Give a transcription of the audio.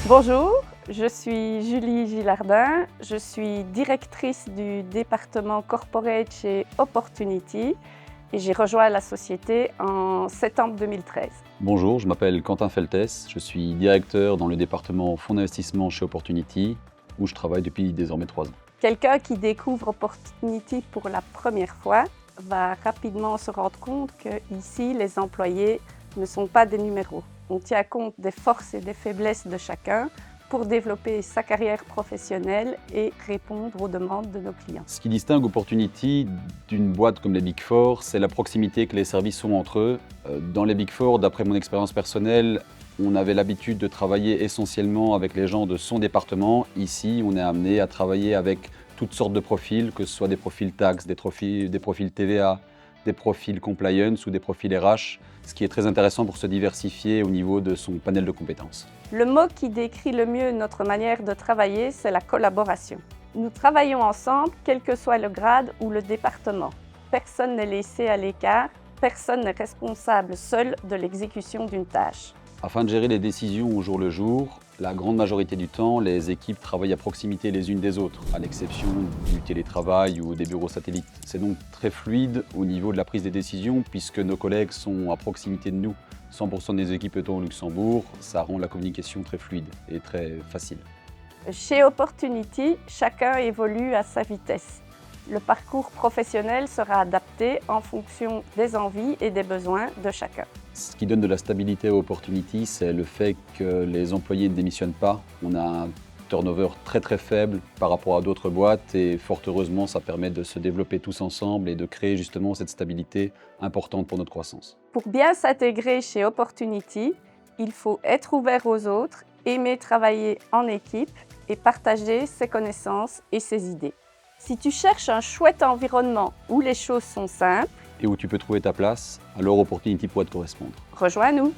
Bonjour, je suis Julie Gilardin, je suis directrice du département Corporate chez Opportunity et j'ai rejoint la société en septembre 2013. Bonjour, je m'appelle Quentin Feltès, je suis directeur dans le département fonds d'investissement chez Opportunity, où je travaille depuis désormais 3 ans. Quelqu'un qui découvre Opportunity pour la première fois va rapidement se rendre compte qu'ici, les employés ne sont pas des numéros. On tient compte des forces et des faiblesses de chacun pour développer sa carrière professionnelle et répondre aux demandes de nos clients. Ce qui distingue Opportunity d'une boîte comme les Big Four, c'est la proximité que les services ont entre eux. Dans les Big Four, d'après mon expérience personnelle, on avait l'habitude de travailler essentiellement avec les gens de son département. Ici, on est amené à travailler avec toutes sortes de profils, que ce soit des profils taxes, des profils TVA, des profils compliance ou des profils RH, ce qui est très intéressant pour se diversifier au niveau de son panel de compétences. Le mot qui décrit le mieux notre manière de travailler, c'est la collaboration. Nous travaillons ensemble, quel que soit le grade ou le département. Personne n'est laissé à l'écart, personne n'est responsable seul de l'exécution d'une tâche. Afin de gérer les décisions au jour le jour, la grande majorité du temps, les équipes travaillent à proximité les unes des autres, à l'exception du télétravail ou des bureaux satellites. C'est donc très fluide au niveau de la prise des décisions puisque nos collègues sont à proximité de nous. 100% des équipes étant au Luxembourg, ça rend la communication très fluide et très facile. Chez Opportunity, chacun évolue à sa vitesse. Le parcours professionnel sera adapté en fonction des envies et des besoins de chacun. Ce qui donne de la stabilité à Opportunity, c'est le fait que les employés ne démissionnent pas. On a un turnover très faible par rapport à d'autres boîtes et fort heureusement, ça permet de se développer tous ensemble et de créer justement cette stabilité importante pour notre croissance. Pour bien s'intégrer chez Opportunity, il faut être ouvert aux autres, aimer travailler en équipe et partager ses connaissances et ses idées. Si tu cherches un chouette environnement où les choses sont simples, Et où tu peux trouver ta place, alors Opportunity pourrait te correspondre. rejoins-nous.